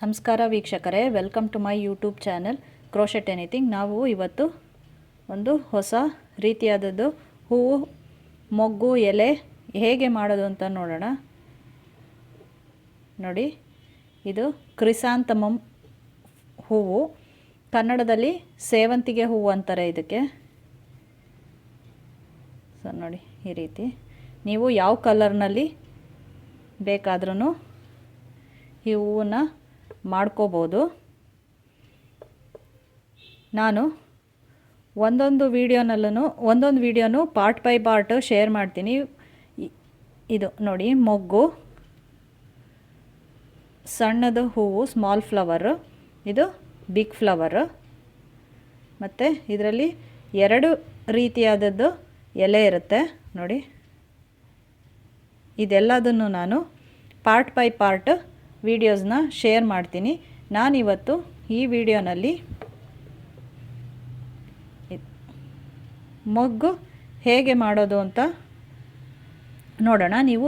ನಮಸ್ಕಾರ ವೀಕ್ಷಕರೇ, welcome to my YouTube channel crochet anything. ನಾವು ಇವತ್ತು ಒಂದು ಹೊಸ ರೀತಿಯಾದದ್ದು ಹೂವು, ಮೊಗ್ಗು, ಎಲೆ ಹೇಗೆ ಮಾಡೋದು ಅಂತ ನೋಡೋಣ. ನೋಡಿ, ಇದು ಕ್ರಿಸಾಂಥಮಮ್ ಹೂವು, ಕನ್ನಡದಲ್ಲಿ ಸೇವಂತಿಗೆ ಹೂವು ಅಂತಾರೆ ಇದಕ್ಕೆ. ಸೊ ನೋಡಿ, ಈ ರೀತಿ ನೀವು ಯಾವ ಕಲರ್ನಲ್ಲಿ ಬೇಕಾದ್ರೂ ಈ ಹೂವನ್ನು ಮಾಡ್ಕೋಬೋದು. ನಾನು ಒಂದೊಂದು ವಿಡಿಯೋನೂ ಪಾರ್ಟ್ ಬೈ ಪಾರ್ಟ್ ಶೇರ್ ಮಾಡ್ತೀನಿ. ಇದು ನೋಡಿ, ಮೊಗ್ಗು, ಸಣ್ಣದು ಹೂವು ಸ್ಮಾಲ್ ಫ್ಲವರು, ಇದು ಬಿಗ್ ಫ್ಲವರು, ಮತ್ತು ಇದರಲ್ಲಿ ಎರಡು ರೀತಿಯಾದದ್ದು ಎಲೆ ಇರುತ್ತೆ ನೋಡಿ. ಇದೆಲ್ಲದನ್ನು ನಾನು ಪಾರ್ಟ್ ಬೈ ಪಾರ್ಟ್ ವಿಡಿಯೋಸ್ನ ಶೇರ್ ಮಾಡ್ತೀನಿ. ನಾನಿವತ್ತು ಈ ವಿಡಿಯೋನಲ್ಲಿ ಮೊಗ್ಗು ಹೇಗೆ ಮಾಡೋದು ಅಂತ ನೋಡೋಣ. ನೀವು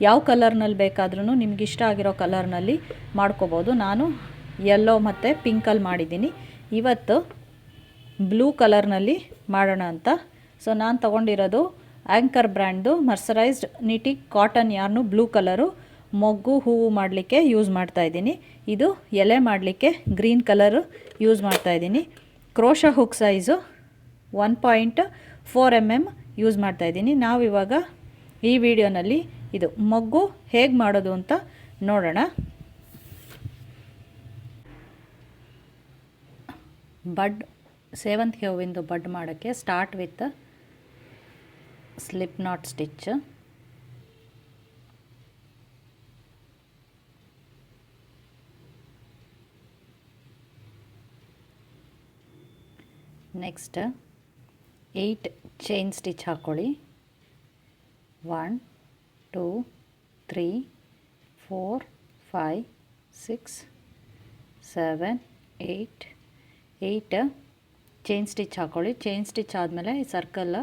ಯಾವ ಕಲರ್ನಲ್ಲಿ ಬೇಕಾದ್ರೂ ನಿಮ್ಗೆ ಇಷ್ಟ ಆಗಿರೋ ಕಲರ್ನಲ್ಲಿ ಮಾಡ್ಕೋಬೋದು. ನಾನು ಯೆಲ್ಲೋ ಮತ್ತು ಪಿಂಕಲ್ಲಿ ಮಾಡಿದ್ದೀನಿ. ಇವತ್ತು ಬ್ಲೂ ಕಲರ್ನಲ್ಲಿ ಮಾಡೋಣ ಅಂತ. ಸೊ ನಾನು ತೊಗೊಂಡಿರೋದು ಆ್ಯಂಕರ್ ಬ್ರ್ಯಾಂಡ್ದು mercerised knitting cotton yarn blue colour. ಮೊಗ್ಗು ಹೂವು ಮಾಡಲಿಕ್ಕೆ ಯೂಸ್ ಮಾಡ್ತಾಯಿದ್ದೀನಿ. ಇದು ಎಲೆ ಮಾಡಲಿಕ್ಕೆ ಗ್ರೀನ್ ಕಲರು ಯೂಸ್ ಮಾಡ್ತಾಯಿದ್ದೀನಿ. Crochet hook size 1.4 mm use ಮಾಡ್ತಾಯಿದ್ದೀನಿ. ನಾವಿವಾಗ ಈ ವಿಡಿಯೋನಲ್ಲಿ ಇದು ಮೊಗ್ಗು ಹೇಗೆ ಮಾಡೋದು ಅಂತ ನೋಡೋಣ. ಬಡ್ ಸೇವಂತಿಗೆ ಹೂವಿಂದು ಬಡ್ ಮಾಡೋಕ್ಕೆ start with slip not stitch. Next 8 chain stitch ಹಾಕ್ಕೊಳ್ಳಿ. 1 2 3 4 5 6 7 8 ಚೈನ್ ಸ್ಟಿಚ್ ಹಾಕ್ಕೊಳ್ಳಿ. ಚೈನ್ ಸ್ಟಿಚ್ ಆದಮೇಲೆ ಈ ಸರ್ಕಲ್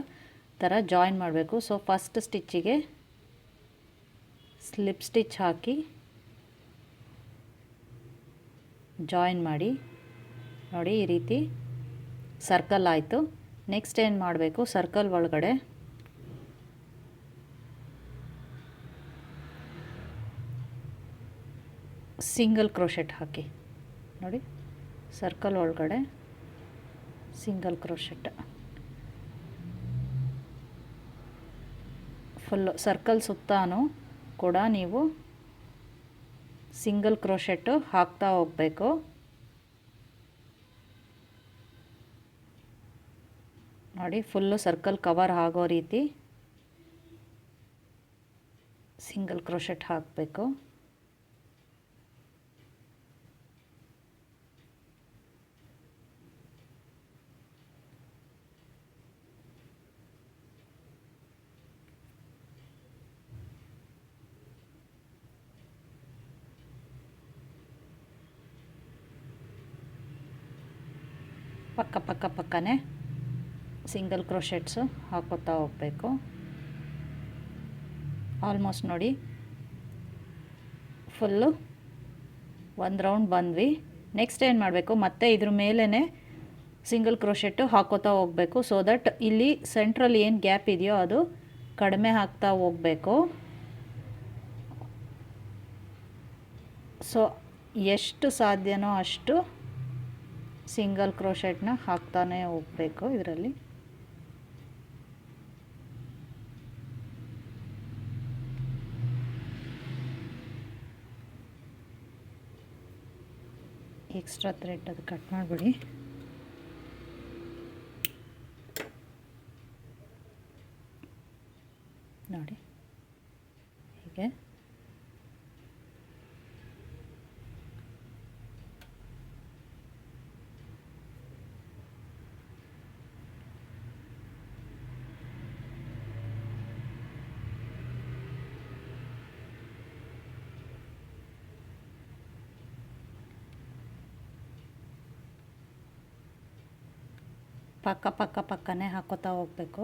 ಥರ ಜಾಯಿನ್ ಮಾಡಬೇಕು. ಸೊ ಫಸ್ಟ್ ಸ್ಟಿಚ್ಚಿಗೆ ಸ್ಲಿಪ್ ಸ್ಟಿಚ್ ಹಾಕಿ ಜಾಯಿನ್ ಮಾಡಿ. ನೋಡಿ, ಈ ರೀತಿ ಸರ್ಕಲ್ ಆಯಿತು. ನೆಕ್ಸ್ಟ್ ಏನು ಮಾಡಬೇಕು, ಸರ್ಕಲ್ ಒಳಗಡೆ ಸಿಂಗಲ್ ಕ್ರೋಶೆಟ್ ಹಾಕಿ. ನೋಡಿ, ಸರ್ಕಲ್ ಒಳಗಡೆ ಸಿಂಗಲ್ ಕ್ರೋಶೆಟ್ ಫುಲ್ಲು ಸರ್ಕಲ್ ಸುತ್ತಾನು ಕೂಡ ನೀವು ಸಿಂಗಲ್ ಕ್ರೋಶೆಟ್ಟು ಹಾಕ್ತಾ ಹೋಗಬೇಕು. ನೋಡಿ, ಫುಲ್ಲು ಸರ್ಕಲ್ ಕವರ್ ಆಗೋ ರೀತಿ ಸಿಂಗಲ್ ಕ್ರೋಶೆಟ್ ಹಾಕಬೇಕು. ಪಕ್ಕನೇ ಸಿಂಗಲ್ ಕ್ರೋಶೆಟ್ಸು ಹಾಕೋತಾ ಹೋಗಬೇಕು. ಆಲ್ಮೋಸ್ಟ್ ನೋಡಿ, ಫುಲ್ಲು ಒಂದು ರೌಂಡ್ ಬಂದ್ವಿ. ನೆಕ್ಸ್ಟ್ ಏನು ಮಾಡಬೇಕು, ಮತ್ತೆ ಇದ್ರ ಮೇಲೇ ಸಿಂಗಲ್ ಕ್ರೋಶೆಟ್ಟು ಹಾಕೋತಾ ಹೋಗಬೇಕು. ಸೊ ದಟ್ ಇಲ್ಲಿ ಸೆಂಟ್ರಲ್ಲಿ ಏನು ಗ್ಯಾಪ್ ಇದೆಯೋ ಅದು ಕಡಿಮೆ ಹಾಕ್ತಾ ಹೋಗಬೇಕು. ಸೊ ಎಷ್ಟು ಸಾಧ್ಯನೋ ಅಷ್ಟು ಸಿಂಗಲ್ ಕ್ರೋಶೆಟ್ನ ಹಾಕ್ತಾನೆ ಹೋಗಬೇಕು. ಇದರಲ್ಲಿ ಎಕ್ಸ್ಟ್ರಾ ಥ್ರೆಡ್ ಅದು ಕಟ್ ಮಾಡಿಬಿಡಿ. ನೋಡಿ, ಹೀಗೆ ಪಕ್ಕನೇ ಹಾಕೋತಾ ಹೋಗಬೇಕು.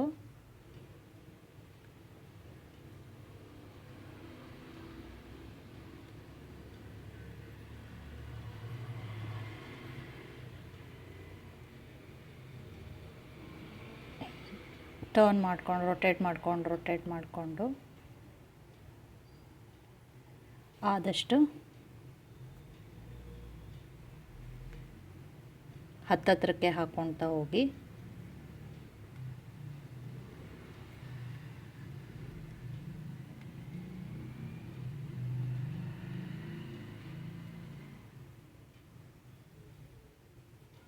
ಟರ್ನ್ ಮಾಡ್ಕೊಂಡು ರೊಟೇಟ್ ಮಾಡಿಕೊಂಡು ಆದಷ್ಟು ಹತ್ತತ್ರಕ್ಕೆ ಹಾಕ್ಕೊಳ್ತಾ ಹೋಗಿ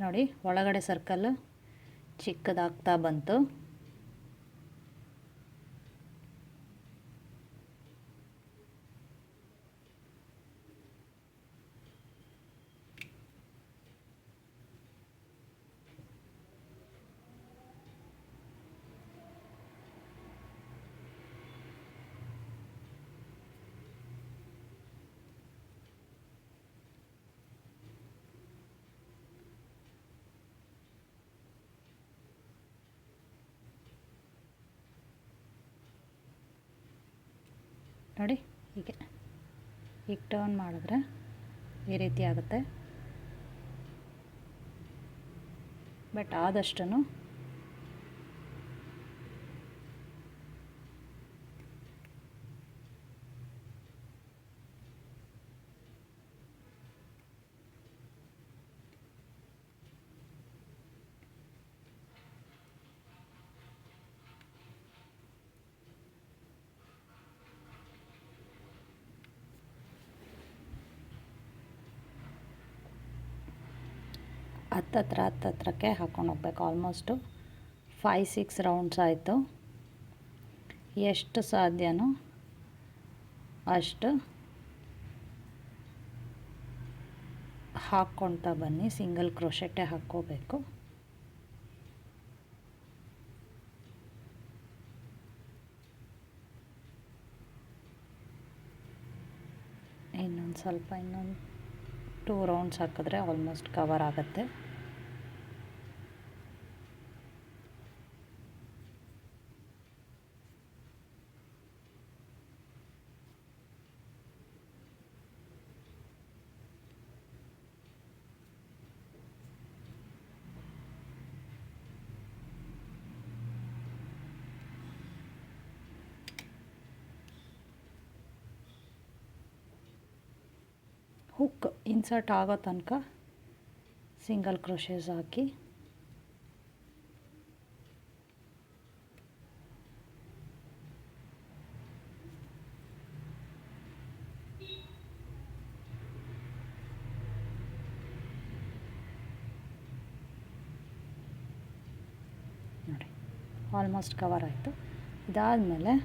ನೋಡಿ ಒಳಗಡೆ ಸರ್ಕಲ್ ಚಿಕ್ಕದಾಗ್ತಾ ಬಂತು. ನೋಡಿ ಹೀಗೆ ಈಗ ಟರ್ನ್ ಮಾಡಿದ್ರೆ ಈ ರೀತಿ ಆಗುತ್ತೆ. ಬಟ್ ಆದಷ್ಟು ಹತ್ತತ್ರಕ್ಕೆ ಹಾಕ್ಕೊಂಡು ಹೋಗ್ಬೇಕು. ಆಲ್ಮೋಸ್ಟು 5-6 ರೌಂಡ್ಸ್ ಆಯಿತು. ಎಷ್ಟು ಸಾಧ್ಯನೋ ಅಷ್ಟು ಹಾಕ್ಕೊಳ್ತಾ ಬನ್ನಿ. ಸಿಂಗಲ್ ಕ್ರೋಶೆಟ್ಟೇ ಹಾಕ್ಕೋಬೇಕು. ಇನ್ನೊಂದು 2 ರೌಂಡ್ಸ್ ಹಾಕಿದ್ರೆ ಆಲ್ಮೋಸ್ಟ್ ಕವರ್ ಆಗುತ್ತೆ. ಹುಕ್ ಇನ್ಸರ್ಟ್ ಆಗೋ ತನಕ ಸಿಂಗಲ್ ಕ್ರೋಶೇಸ್ ಹಾಕಿ ನೋಡಿ ಆಲ್ಮೋಸ್ಟ್ ಕವರ್ ಆಯಿತು. ಇದಾದಮೇಲೆ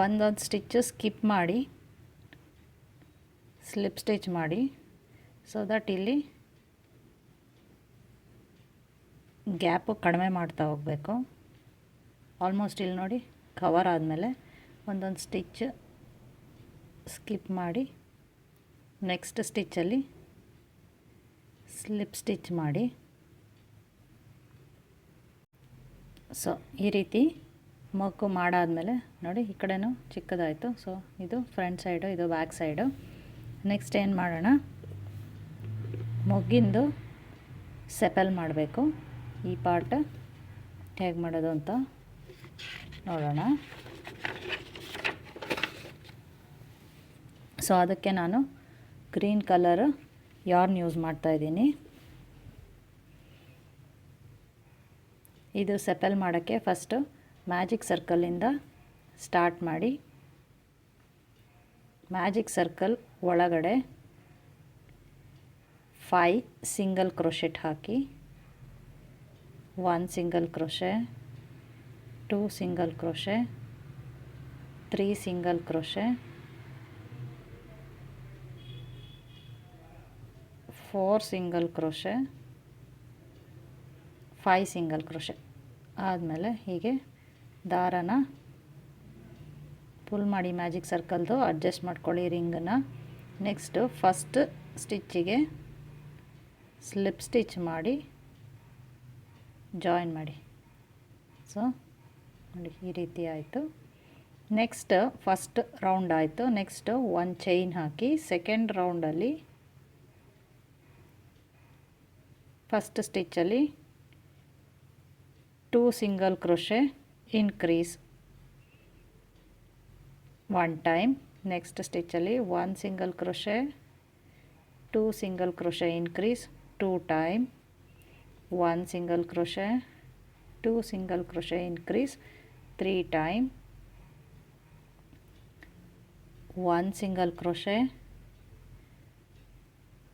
ಒಂದೊಂದು ಸ್ಟಿಚ್ಚು ಸ್ಕಿಪ್ ಮಾಡಿ ಸ್ಲಿಪ್ ಸ್ಟಿಚ್ ಮಾಡಿ, ಸೊ ದಟ್ ಇಲ್ಲಿ ಗ್ಯಾಪು ಕಡಿಮೆ ಮಾಡ್ತಾ ಹೋಗಬೇಕು. ಆಲ್ಮೋಸ್ಟ್ ಇಲ್ಲಿ ನೋಡಿ ಕವರ್ ಆದಮೇಲೆ ಒಂದೊಂದು ಸ್ಟಿಚ್ ಸ್ಕಿಪ್ ಮಾಡಿ ನೆಕ್ಸ್ಟ್ ಸ್ಟಿಚ್ಚಲ್ಲಿ ಸ್ಲಿಪ್ ಸ್ಟಿಚ್ ಮಾಡಿ. ಸೊ ಈ ರೀತಿ ಮಗ್ಗು ಮಾಡಾದಮೇಲೆ ನೋಡಿ ಈ ಕಡೆನೂ ಚಿಕ್ಕದಾಯಿತು. ಸೊ ಇದು ಫ್ರಂಟ್ ಸೈಡು, ಇದು ಬ್ಯಾಕ್ ಸೈಡು. ನೆಕ್ಸ್ಟ್ ಏನು ಮಾಡೋಣ, ಮೊಗ್ಗಿಂದು ಸೆಪಲ್ ಮಾಡಬೇಕು. ಈ ಪಾರ್ಟ್ ಹೇಗೆ ಮಾಡೋದು ಅಂತ ನೋಡೋಣ. ಸೊ ಅದಕ್ಕೆ ನಾನು ಗ್ರೀನ್ ಕಲರ್ ಯಾರ್ನ್ ಯೂಸ್ ಮಾಡ್ತಾಯಿದ್ದೀನಿ. ಇದು ಸೆಪಲ್ ಮಾಡೋಕ್ಕೆ ಫಸ್ಟು ಮ್ಯಾಜಿಕ್ ಸರ್ಕಲಿಂದ ಸ್ಟಾರ್ಟ್ ಮಾಡಿ, ಮ್ಯಾಜಿಕ್ ಸರ್ಕಲ್ ಒಳಗಡೆ 5 ಸಿಂಗಲ್ ಕ್ರೋಶೆಟ್ ಹಾಕಿ, 1 single crochet, 2 single crochet, 3 single crochet, 4 single crochet, 5 single crochet. ಆದಮೇಲೆ ಹೀಗೆ ದಾರನ ಪುಲ್ ಮಾಡಿ ಮ್ಯಾಜಿಕ್ ಸರ್ಕಲ್ದು ಅಡ್ಜಸ್ಟ್ ಮಾಡ್ಕೊಳ್ಳಿ ರಿಂಗನ್ನು. ನೆಕ್ಸ್ಟು ಫಸ್ಟ್ ಸ್ಟಿಚ್ಚಿಗೆ ಸ್ಲಿಪ್ ಸ್ಟಿಚ್ ಮಾಡಿ ಜಾಯಿನ್ ಮಾಡಿ. ಸೊ ನೋಡಿ ಈ ರೀತಿ ಆಯಿತು. ನೆಕ್ಸ್ಟ್ ಫಸ್ಟ್ ರೌಂಡ್ ಆಯಿತು. ನೆಕ್ಸ್ಟು 1 ಚೈನ್ ಹಾಕಿ second ರೌಂಡಲ್ಲಿ first ಸ್ಟಿಚ್ಚಲ್ಲಿ 2 single crochet increase one time. Next stitch ಅಲ್ಲಿ 1 single crochet, 2 single crochet increase 2 time, 1 single crochet, 2 single crochet increase 3 time, 1 single crochet,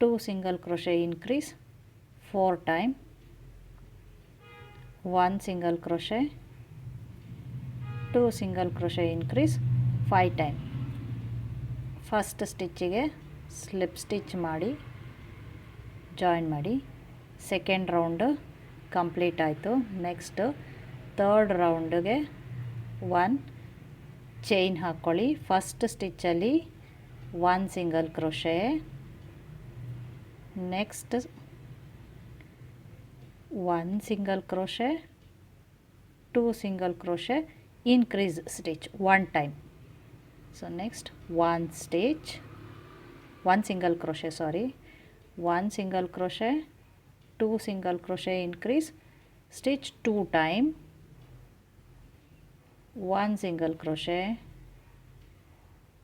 2 single crochet increase 4 time, 1 single crochet, 2 single crochet increase 5 time. First ಸ್ಟಿಚ್ಚಿಗೆ slip stitch ಮಾಡಿ join ಮಾಡಿ. Second round complete ಆಯಿತು. Next third ರೌಂಡಿಗೆ 1 chain ಹಾಕ್ಕೊಳ್ಳಿ. First ಸ್ಟಿಚ್ಚಲ್ಲಿ 1 single crochet, next 1 single crochet, 2 single crochet, increase stitch one time. So next 1 stitch, 1 single crochet, 1 single crochet, 2 single crochet increase, stitch 2 time, 1 single crochet,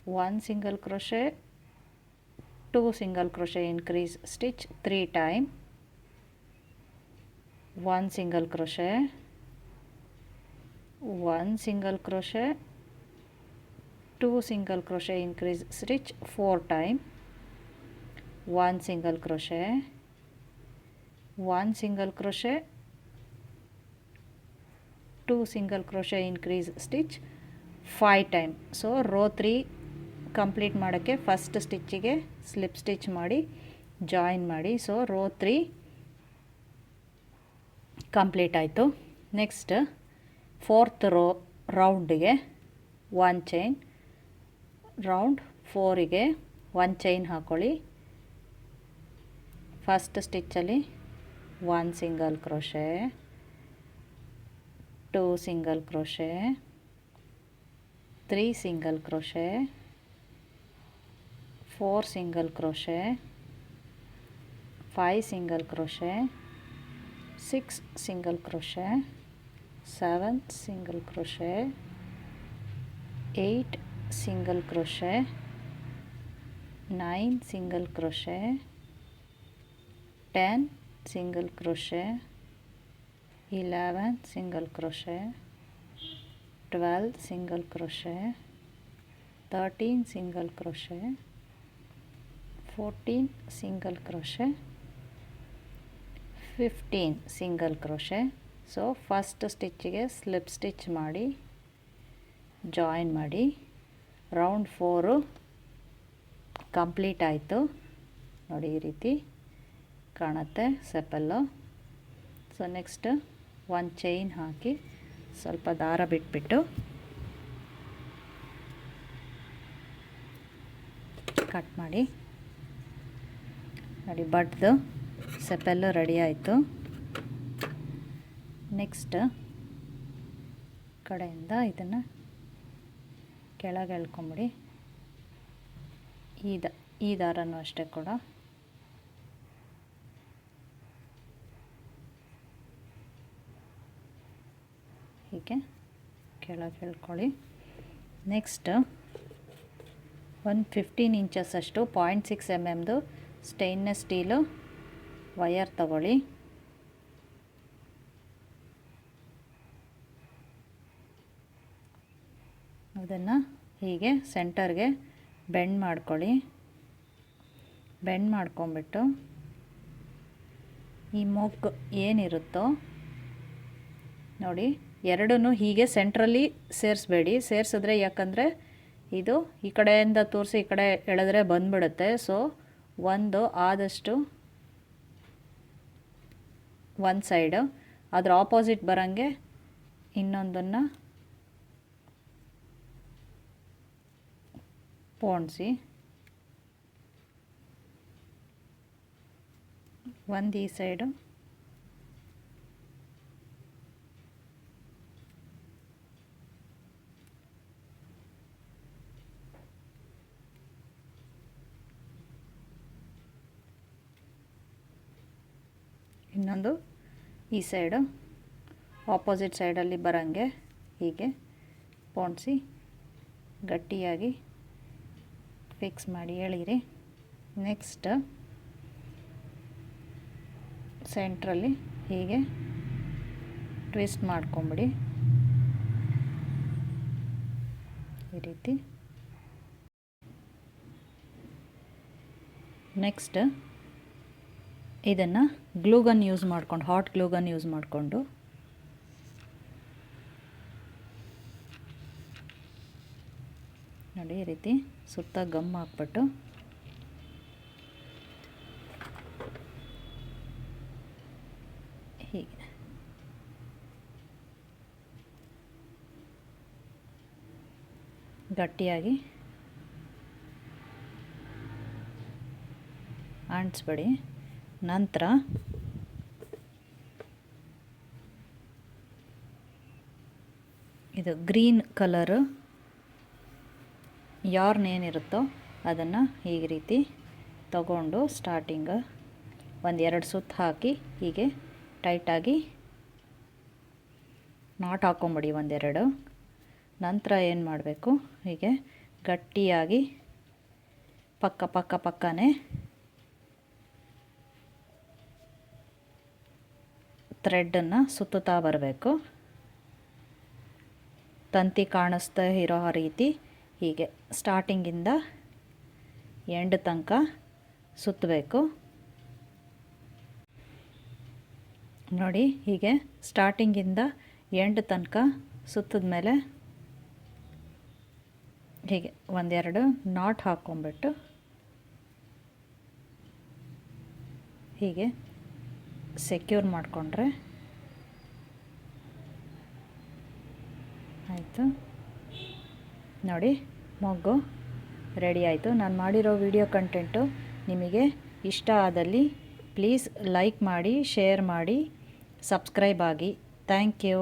1 single crochet, 2 single crochet increase, stitch 3 time, 1 single crochet, 1 single crochet, 2 single crochet increase, stitch 4 time, 1 single crochet, 1 single crochet, 2 single crochet increase, stitch 5 time. So row 3 complete ಮಾಡೋಕ್ಕೆ first ಸ್ಟಿಚ್ಚಿಗೆ slip stitch ಮಾಡಿ join ಮಾಡಿ. So row 3 complete ಆಯಿತು. Next fourth ರೌಂಡಿಗೆ 1 chain, round 4ಗೆ 1 chain ಹಾಕ್ಕೊಳ್ಳಿ. First ಸ್ಟಿಚ್ಚಲ್ಲಿ 1 single crochet, 2 single crochet, 3 single crochet, 4 single crochet, 5 single crochet, 6 single crochet, 7 single crochet, 8 single crochet, 9 single crochet, 10 single crochet, 11 single crochet, 12 single crochet, 13 single crochet, 14 single crochet, 15 single crochet. So first ಸ್ಟಿಚ್ಚಿಗೆ slip stitch ಮಾಡಿ join ಮಾಡಿ. Round 4 complete ಆಯಿತು. ನೋಡಿ ಈ ರೀತಿ ಕಾಣುತ್ತೆ sepal. So next 1 chain ಹಾಕಿ ಸ್ವಲ್ಪ ದಾರ ಬಿಟ್ಬಿಟ್ಟು ಕಟ್ ಮಾಡಿ. ನೋಡಿ ಬಡ್ದು ಸೆಪಲ್ಲು ರೆಡಿ ಆಯಿತು. ನೆಕ್ಸ್ಟ್ ಕಡೆಯಿಂದ ಇದನ್ನು ಕೆಳಗೆ ಎಳ್ಕೊಂಬಿಡಿ. ಈ ದಾರನೂ ಅಷ್ಟೇ ಕೂಡ ಹೀಗೆ ಕೆಳಗೆ ಎಳ್ಕೊಳ್ಳಿ. ನೆಕ್ಸ್ಟ್ 15 ಇಂಚಸ್ ಅಷ್ಟು 0.6 mm ಸ್ಟೈನ್ಲೆಸ್ ಸ್ಟೀಲು ವಯರ್ ತಗೊಳ್ಳಿ. ಅದನ್ನು ಹೀಗೆ ಸೆಂಟರ್ಗೆ ಬೆಂಡ್ ಮಾಡ್ಕೊಳ್ಳಿ. ಬೆಂಡ್ ಮಾಡ್ಕೊಂಬಿಟ್ಟು ಈ ಮೊಗ್ಗು ಏನಿರುತ್ತೋ ನೋಡಿ ಎರಡನ್ನೂ ಹೀಗೆ ಸೆಂಟ್ರಲ್ಲಿ ಸೇರಿಸ್ಬೇಡಿ. ಸೇರಿಸಿದ್ರೆ ಯಾಕಂದರೆ ಇದು ಈ ಕಡೆಯಿಂದ ತೋರಿಸಿ ಈ ಕಡೆ ಎಳೆದ್ರೆ ಬಂದುಬಿಡುತ್ತೆ. ಸೊ ಒಂದು ಆದಷ್ಟು ಒಂದು ಸೈಡು ಅದ್ರ ಆಪೋಸಿಟ್ ಬರೋಂಗೆ ಇನ್ನೊಂದನ್ನು ಪೋಣಿಸಿ. ಒಂದು ಈ ಸೈಡು ಇನ್ನೊಂದು ಈ ಸೈಡು ಆಪೋಸಿಟ್ ಸೈಡಲ್ಲಿ ಬರೋಂಗೆ ಹೀಗೆ ಪೋಣಿಸಿ ಗಟ್ಟಿಯಾಗಿ ಫಿಕ್ಸ್ ಮಾಡಿ ಎಳೀರಿ. ನೆಕ್ಸ್ಟ್ ಸೆಂಟ್ರಲ್ಲಿ ಹೀಗೆ ಟ್ವಿಸ್ಟ್ ಮಾಡ್ಕೊಂಬಿಡಿ ಈ ರೀತಿ. ನೆಕ್ಸ್ಟ್ ಇದನ್ನು ಗ್ಲೂಗನ್ ಯೂಸ್ ಮಾಡ್ಕೊಂಡು, ಹಾಟ್ ಗ್ಲೂಗನ್ ಯೂಸ್ ಮಾಡಿಕೊಂಡು ನೋಡಿ ಈ ರೀತಿ ಸುತ್ತ ಗಮ್ ಹಾಕ್ಬಿಟ್ಟು ಹೀಗೆ ಗಟ್ಟಿಯಾಗಿ ಅಂಟಿಸ್ಬಿಡಿ. ನಂತರ ಇದು ಗ್ರೀನ್ ಕಲರು ಯಾರ್ನ್ ಏನಿರುತ್ತೋ ಅದನ್ನು ಈ ರೀತಿ ತಗೊಂಡು ಸ್ಟಾರ್ಟಿಂಗ್ ಒಂದು 2 ಸುತ್ತು ಹಾಕಿ ಹೀಗೆ ಟೈಟಾಗಿ ನಾಟ್ ಹಾಕ್ಕೊಂಬಿಡಿ 1-2. ನಂತರ ಏನು ಮಾಡಬೇಕು, ಹೀಗೆ ಗಟ್ಟಿಯಾಗಿ ಪಕ್ಕನೇ ಥ್ರೆಡ್ಡನ್ನು ಸುತ್ತುತ್ತಾ ಬರಬೇಕು. ತಂತಿ ಕಾಣಿಸ್ತಾ ಇರೋ ರೀತಿ ಹೀಗೆ ಸ್ಟಾರ್ಟಿಂಗಿಂದ ಎಂಡ್ ತನಕ ಸುತ್ತಬೇಕು. ನೋಡಿ ಹೀಗೆ ಸ್ಟಾರ್ಟಿಂಗಿಂದ ಎಂಡ್ ತನಕ ಸುತ್ತಿದ ಮೇಲೆ ಹೀಗೆ 1-2 ನಾಟ್ ಹಾಕ್ಕೊಂಬಿಟ್ಟು ಹೀಗೆ ಸೆಕ್ಯೂರ್ ಮಾಡಿಕೊಂಡ್ರೆ ಆಯಿತು. ನೋಡಿ ಮೊಗ್ಗು ರೆಡಿ ಆಯಿತು. ನಾನು ಮಾಡಿರೋ ವಿಡಿಯೋ ಕಂಟೆಂಟು ನಿಮಗೆ ಇಷ್ಟ ಆದಲ್ಲಿ ಪ್ಲೀಸ್ ಲೈಕ್ ಮಾಡಿ, ಶೇರ್ ಮಾಡಿ, ಸಬ್ಸ್ಕ್ರೈಬ್ ಆಗಿ. Thank you.